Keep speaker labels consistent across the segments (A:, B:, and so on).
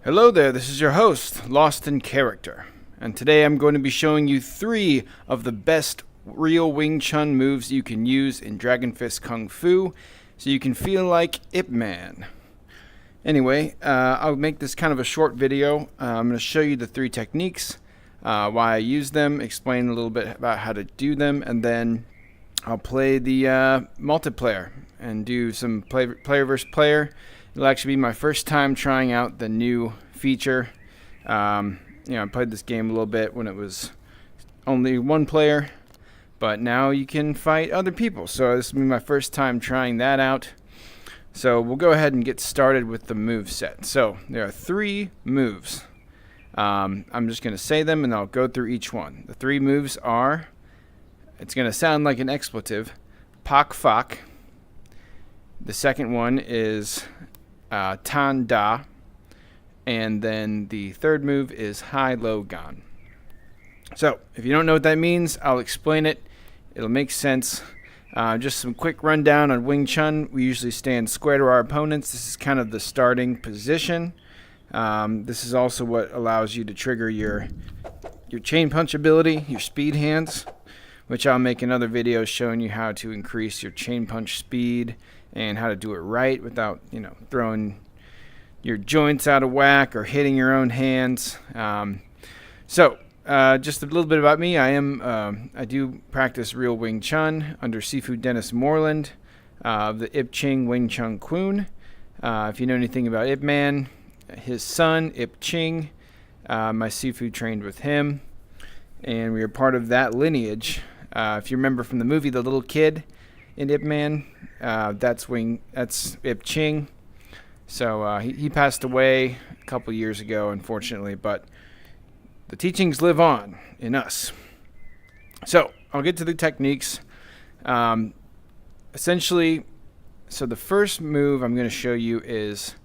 A: Hello there, this is your host, Lost in Character, and today I'm going to be showing you 3 of the best real Wing Chun moves you can use in Dragon Fist Kung Fu, so you can feel like Ip Man. Anyway, I'll make this kind of a short video. I'm going to show you the 3 techniques, why I use them, explain a little bit about how to do them, and then I'll play the multiplayer and do some player versus player. It'll actually be my first time trying out the new feature. I played this game a little bit when it was only 1 player, but now you can fight other people. So this will be my first time trying that out. So we'll go ahead and get started with the move set. So there are 3 moves. I'm just going to say them and I'll go through each one. The 3 moves are, it's going to sound like an expletive, Pak Fak. The second one is Tan Da, and then the third move is High Low Gan. So if you don't know what that means, I'll explain it. It'll make sense. Just some quick rundown on Wing Chun. We usually stand square to our opponents. This is kind of the starting position. This is also what allows you to trigger your chain punch ability, your speed hands, which I'll make another video showing you how to increase your chain punch speed and how to do it right without, throwing your joints out of whack or hitting your own hands. Just a little bit about me. I do practice real Wing Chun under Sifu Dennis Moreland of the Ip Ching Wing Chun Kwoon. If you know anything about Ip Man, his son Ip Ching, my Sifu trained with him, and we are part of that lineage. If you remember from the movie The Little Kid in Ip Man, that's Ip Ching. So he passed away a couple years ago, unfortunately, but the teachings live on in us. So I'll get to the techniques. Essentially, so the first move I'm going to show you is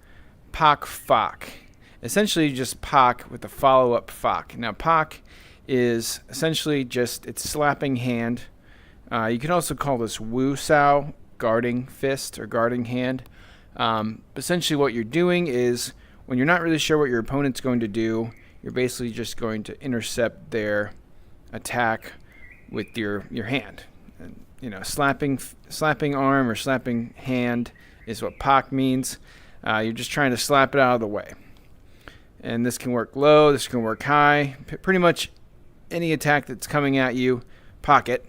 A: Pak Fak. Essentially just Pak with a follow-up Fak. Now Pak is essentially just its slapping hand. You can also call this Wu Sao, guarding fist or guarding hand. Essentially what you're doing is when you're not really sure what your opponent's going to do, you're basically just going to intercept their attack with your hand. And, slapping arm or slapping hand is what Pak means. You're just trying to slap it out of the way. And this can work low, this can work high. Pretty much any attack that's coming at you, pocket.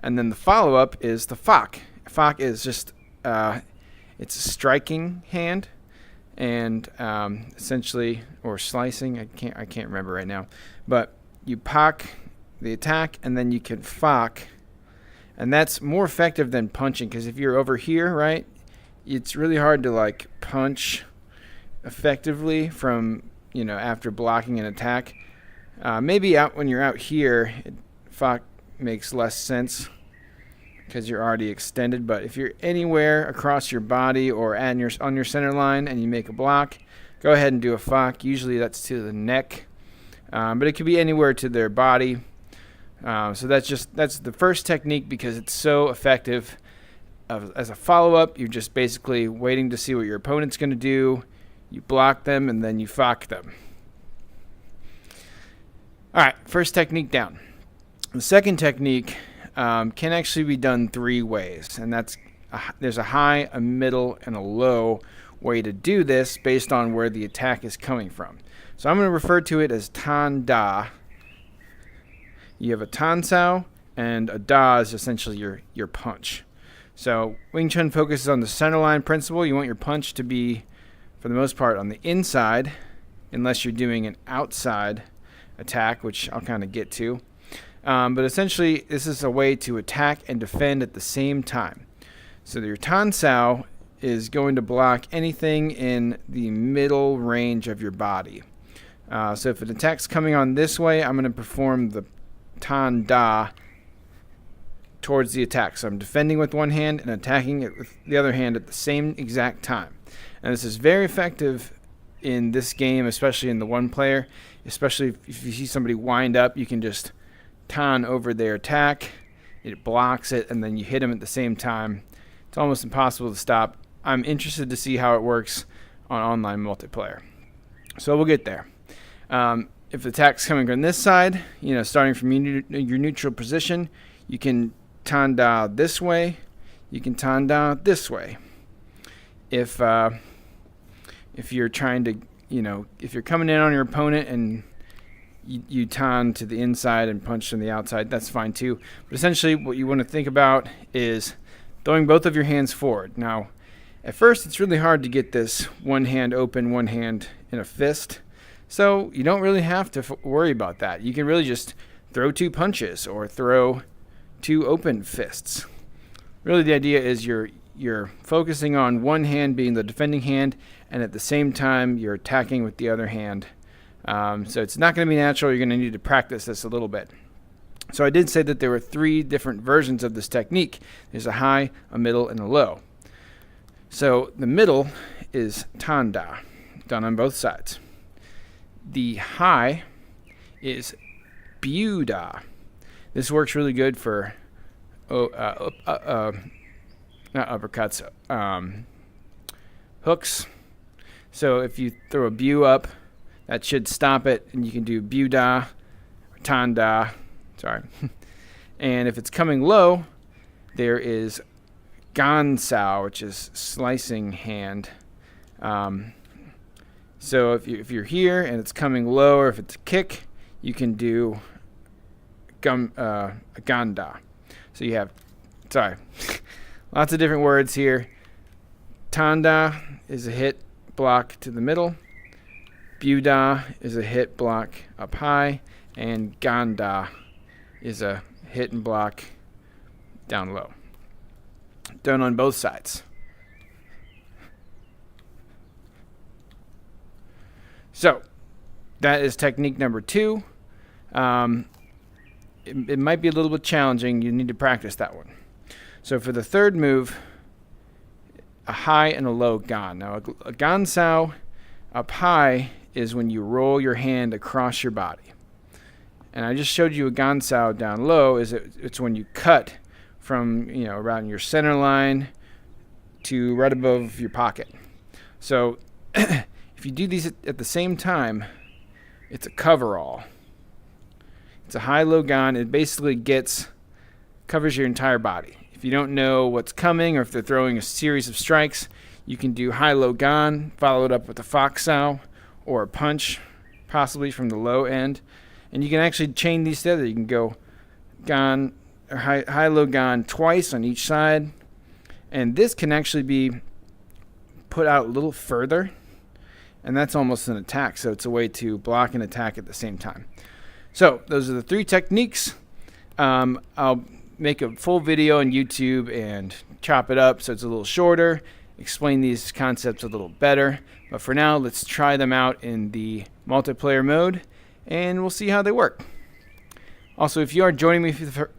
A: And then the follow-up is the Fak. Fak is just, it's a striking hand. And essentially, or slicing, I can't remember right now. But you Pak the attack, and then you can Fak. And that's more effective than punching, because if you're over here, right, it's really hard to, punch effectively from, after blocking an attack. Maybe when you're out here, Fak makes less sense because you're already extended. But if you're anywhere across your body or on your center line and you make a block, go ahead and do a Fak. Usually that's to the neck, but it could be anywhere to their body. So that's the first technique because it's so effective. As a follow-up, you're just basically waiting to see what your opponent's going to do. You block them and then you Fak them. All right, first technique down. The second technique can actually be done 3 ways, and there's a high, a middle, and a low way to do this based on where the attack is coming from. So I'm going to refer to it as Tan Da. You have a Tan Sao, and a Da is essentially your punch. So Wing Chun focuses on the center line principle. You want your punch to be, for the most part, on the inside, unless you're doing an outside attack, which I'll kind of get to. But essentially, this is a way to attack and defend at the same time. So your Tan Sao is going to block anything in the middle range of your body. So if an attack's coming on this way, I'm going to perform the Tan Da towards the attack. So I'm defending with one hand and attacking it with the other hand at the same exact time. And this is very effective in this game, especially in the 1 player. Especially if you see somebody wind up, you can just Tan over their attack. It blocks it, and then you hit them at the same time It's almost impossible to stop. I'm interested to see how it works on online multiplayer. So we'll get there. If the attack's coming from this side, starting from your neutral position, you can tanda this way. You can tanda this way. If you're trying to, if you're coming in on your opponent and you tan to the inside and punch from the outside, that's fine too. But essentially what you want to think about is throwing both of your hands forward. Now, at first it's really hard to get this one hand open, one hand in a fist. So you don't really have to worry about that. You can really just throw 2 punches or throw 2 open fists. Really the idea is you're focusing on one hand being the defending hand, and at the same time you're attacking with the other hand. So it's not going to be natural. You're going to need to practice this a little bit. So I did say that there were 3 different versions of this technique. There's a high, a middle, and a low. So the middle is tanda, done on both sides. The high is byuda. This works really good for not uppercuts, hooks. So if you throw a byu up, that should stop it, and you can do byuda or tanda. Sorry. And if it's coming low, there is gansao, which is slicing hand. So if you're here and it's coming low, or if it's a kick, you can do a ganda. So you have, lots of different words here. Tanda is a hit block to the middle. Byuda is a hit block up high. And ganda is a hit and block down low. Done on both sides. So that is technique number 2. It might be a little bit challenging. You need to practice that one. So for the third move, a high and a low gan. Now a gansao up high is when you roll your hand across your body. And I just showed you a gansao down low. It's when you cut from around your center line to right above your pocket. So if you do these at the same time, it's a coverall. It's a high-low gan. It basically covers your entire body. If you don't know what's coming, or if they're throwing a series of strikes, you can do high-low gan, follow it up with a foxao or a punch, possibly from the low end. And you can actually chain these together. You can go gan or high-low gan twice on each side. And this can actually be put out a little further. And that's almost an attack. So it's a way to block and attack at the same time. So those are the 3 techniques. I'll make a full video on YouTube and chop it up so it's a little shorter, explain these concepts a little better. But for now, let's try them out in the multiplayer mode, and we'll see how they work. Also, if you are joining me for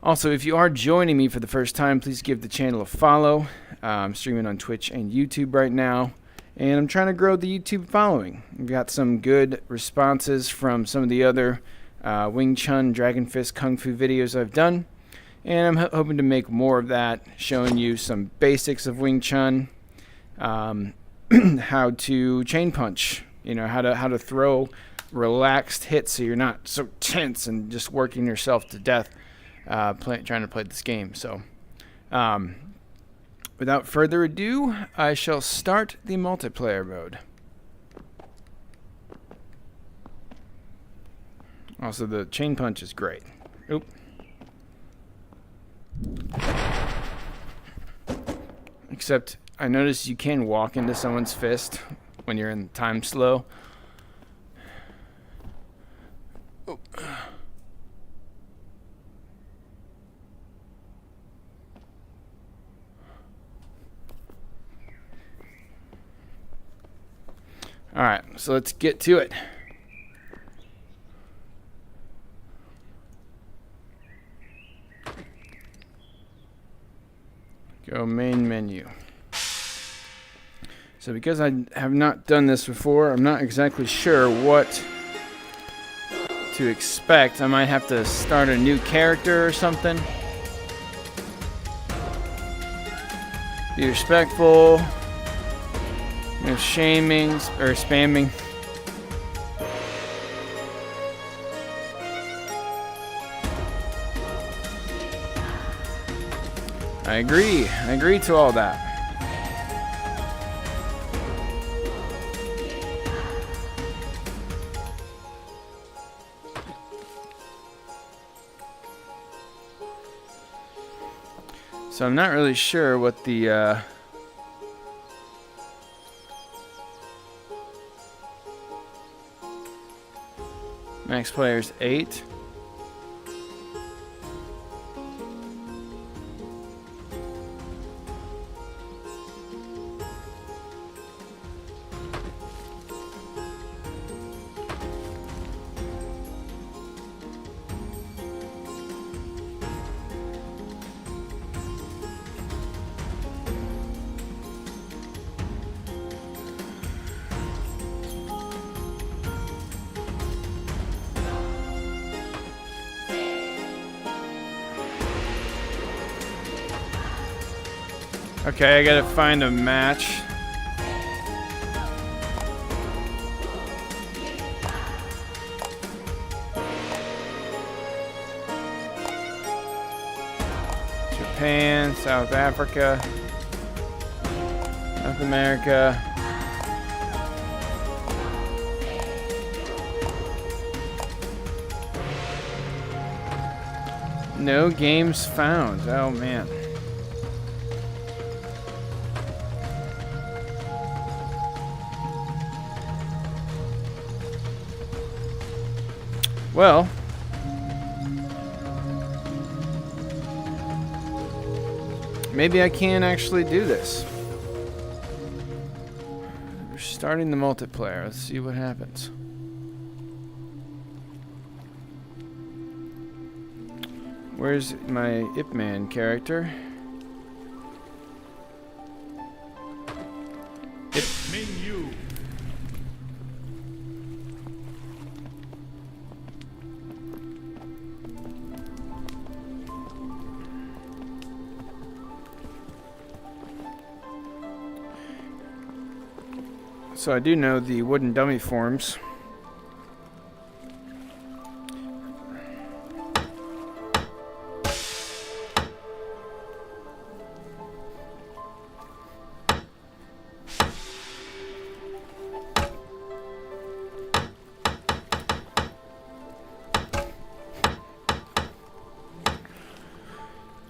A: Also, if you are joining me for the first time, please give the channel a follow. I'm streaming on Twitch and YouTube right now, and I'm trying to grow the YouTube following. We've got some good responses from some of the other Wing Chun, Dragon Fist, Kung Fu videos I've done, and I'm hoping to make more of that, showing you some basics of Wing Chun, how to chain punch, how to throw relaxed hits so you're not so tense and just working yourself to death trying to play this game. So without further ado, I shall start the multiplayer mode. Also, the chain punch is great. Oop. Except I noticed you can walk into someone's fist when you're in time slow. Oh. All right, so let's get to it. Go main menu. So because I have not done this before, I'm not exactly sure what to expect. I might have to start a new character or something. Be respectful. No shaming or spamming. I agree. I agree to all that. So I'm not really sure what the max player's 8. Okay, I gotta find a match. Japan, South Africa, North America. No games found. Oh man. Well, maybe I can actually do this. We're starting the multiplayer. Let's see what happens. Where's my Ip Man character?
B: Menu.
A: So I do know the wooden dummy forms.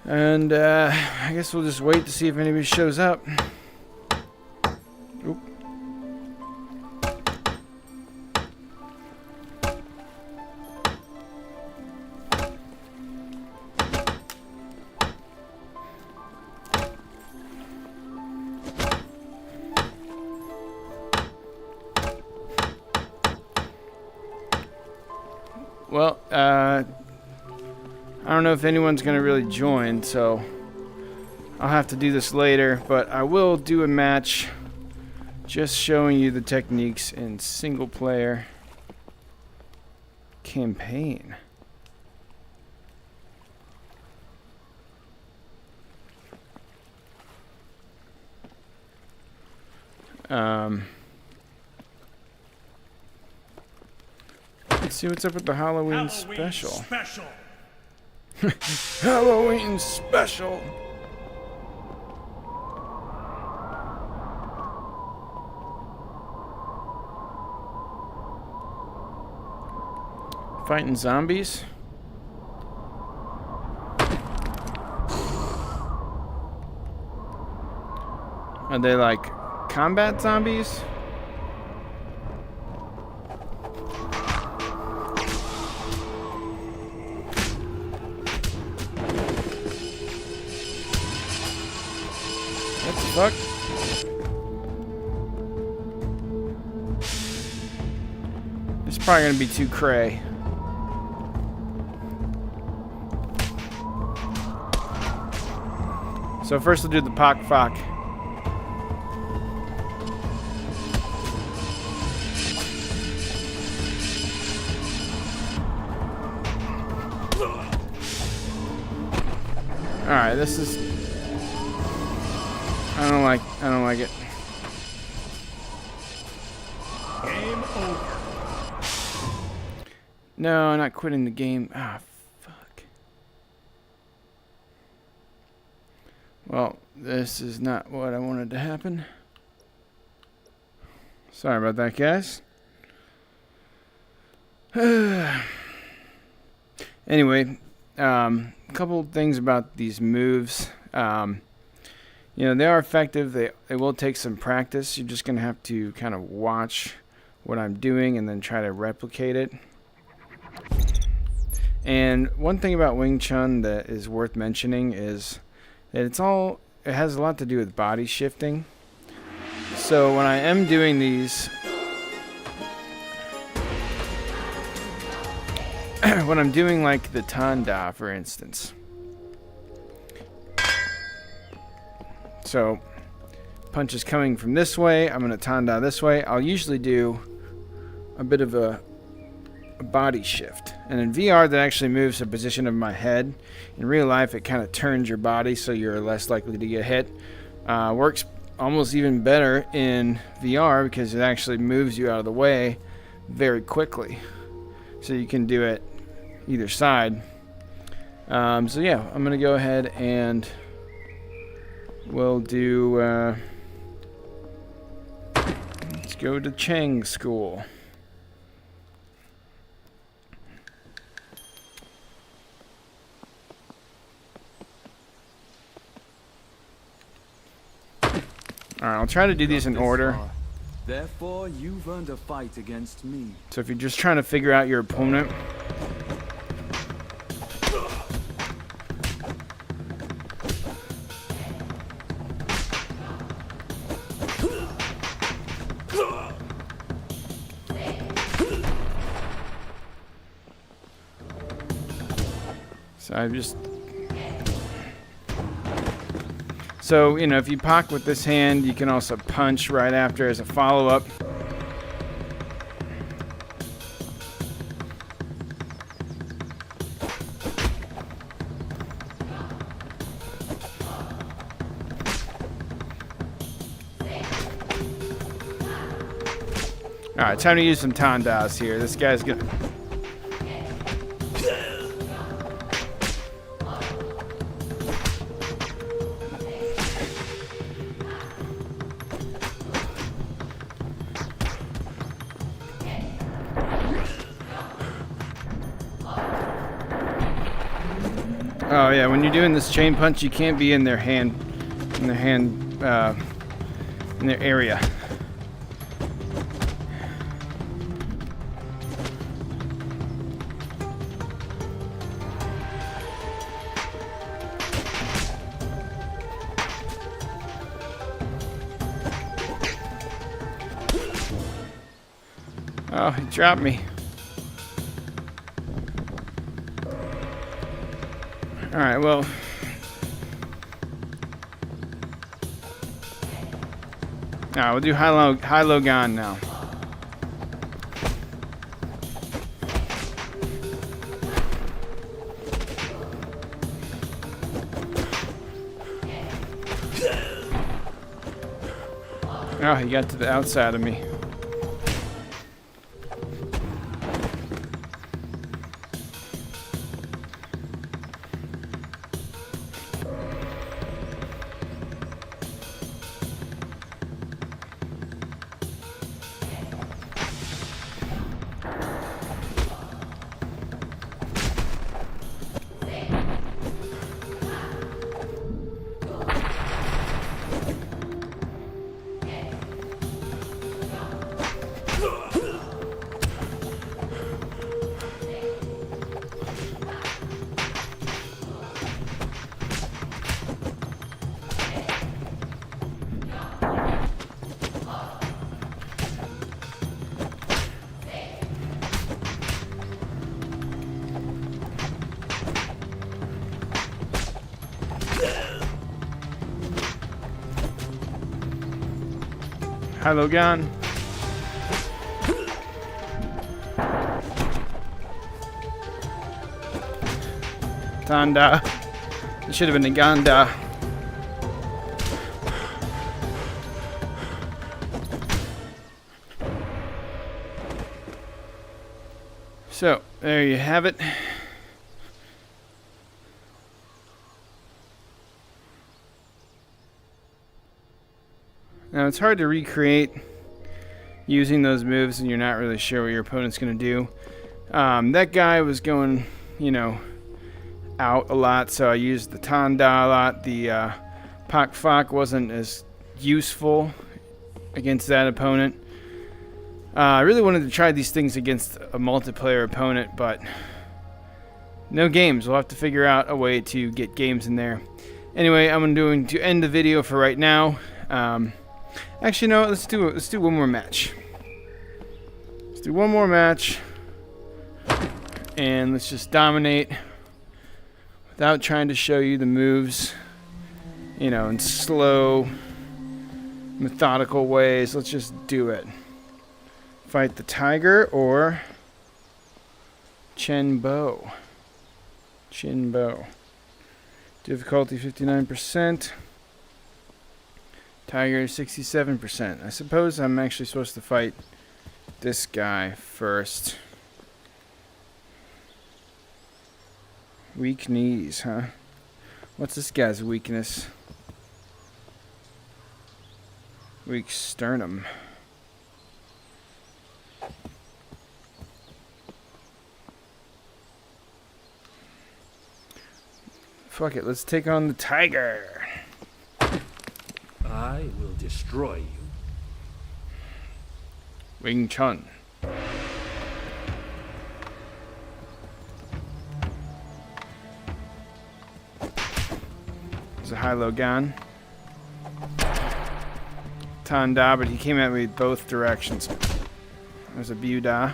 A: And I guess we'll just wait to see if anybody shows up. Oop. Well, I don't know if anyone's going to really join, so I'll have to do this later, but I will do a match just showing you the techniques in single player campaign. Let's see what's up with the Halloween special. Halloween special. Fighting zombies. Are they like combat zombies? What the fuck? It's probably gonna be too cray. So first we'll do the Pak Fak. Alright, this is... I don't like it.
B: Game over.
A: No, I'm not quitting the game. Ah, fuck. Well, this is not what I wanted to happen. Sorry about that, guys. Anyway, a couple things about these moves. You know, they are effective. They will take some practice. You're just going to have to kind of watch what I'm doing and then try to replicate it. And one thing about Wing Chun that is worth mentioning is that it has a lot to do with body shifting. So when I am doing these, when I'm doing like the Tanda, for instance. So punch is coming from this way. I'm going to Tanda this way. I'll usually do a bit of a body shift. And in VR, that actually moves the position of my head. In real life, it kind of turns your body so you're less likely to get hit. Works almost even better in VR because it actually moves you out of the way very quickly. So you can do it either side. So yeah, I'm going to go ahead and we'll do... let's go to Chang School. Alright, I'll try to do these in order.
C: Therefore, you've earned a fight against me.
A: So if you're just trying to figure out your opponent, So, you know, if you pock with this hand, you can also punch right after as a follow-up. Alright, time to use some tandas here. This guy's gonna... Oh yeah, when you're doing this chain punch, you can't be in their hand, in their area. Oh, he dropped me. Alright, well. Alright, we'll do high-low gan now. Oh, he got to the outside of me. Hello, gun. Tanda. It should have been a Ganda. So, there you have it. Now, it's hard to recreate using those moves and you're not really sure what your opponent's going to do. That guy was going, you know, out a lot, so I used the Tanda a lot. The Pak Fak wasn't as useful against that opponent. I really wanted to try these things against a multiplayer opponent, but no games. We'll have to figure out a way to get games in there. Anyway, I'm going to end the video for right now. Actually, no. Let's do one more match. Let's do one more match, and let's just dominate without trying to show you the moves, you know, in slow, methodical ways. Let's just do it. Fight the tiger or Chen Bo. Chin Bo. Difficulty 59%. Tiger 67%. I suppose I'm actually supposed to fight this guy first. Weak knees, huh? What's this guy's weakness? Weak sternum. Fuck it, let's take on the tiger.
B: I will destroy you.
A: Wing Chun. There's a high-low gun. Tanda, but he came at me both directions. There's a Buda.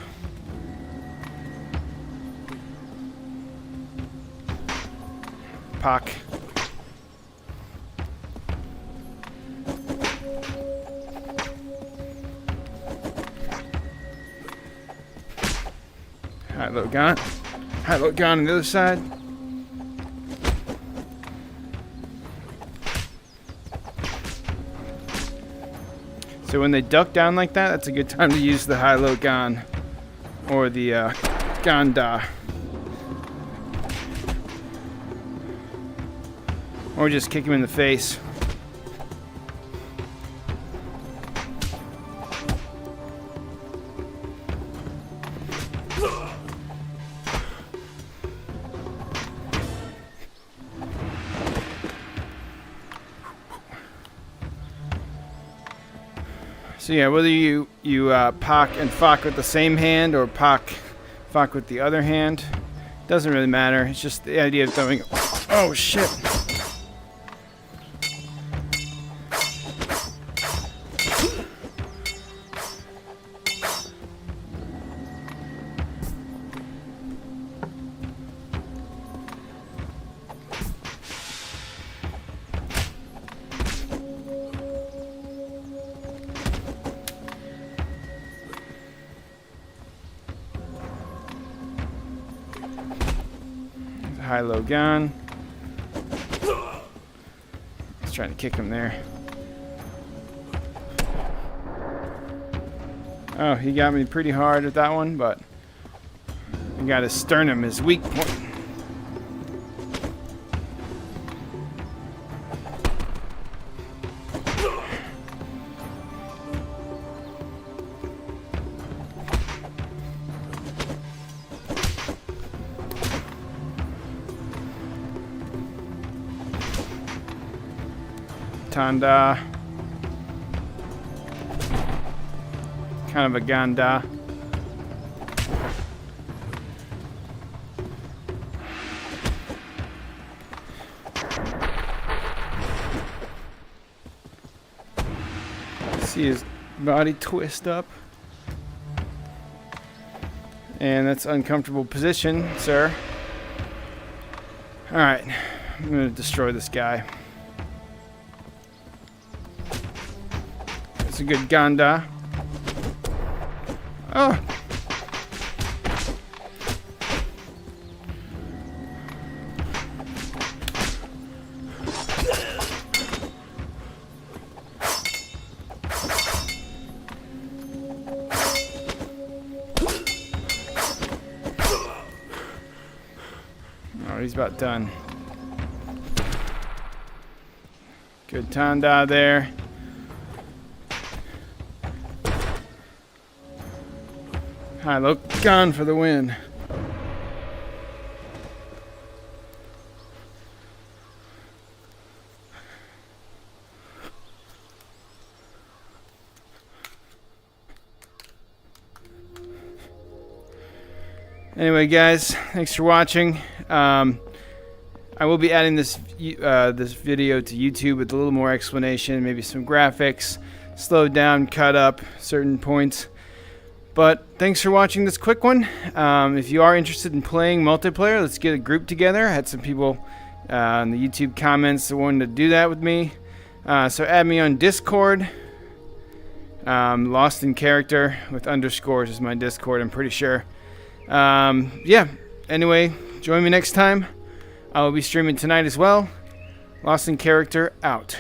A: Pak. High-low gun. High-low gun on the other side. So when they duck down like that, that's a good time to use the high-low gun or the Ganda. Or just kick him in the face. So yeah, whether you Pak and Fak with the same hand or Pak Fak with the other hand, doesn't really matter. It's just the idea of throwing. Oh shit! High-low gun. Just trying to kick him there. Oh, he got me pretty hard with that one, but I got his sternum, his weak point. Tanda. Kind of a Ganda. See his body twist up. And that's uncomfortable position, sir. Alright, I'm gonna destroy this guy. It's a good Ganda. Oh! he's about done. Good Tanda there. High low gun for the win. Anyway, guys, thanks for watching. I will be adding this video to YouTube with a little more explanation, maybe some graphics, slowed down, cut up certain points. But thanks for watching this quick one. If you are interested in playing multiplayer, let's get a group together. I had some people in the YouTube comments that wanted to do that with me. So add me on Discord. Lost in Character with underscores is my Discord, I'm pretty sure. Yeah, anyway, join me next time. I will be streaming tonight as well. Lost in Character out.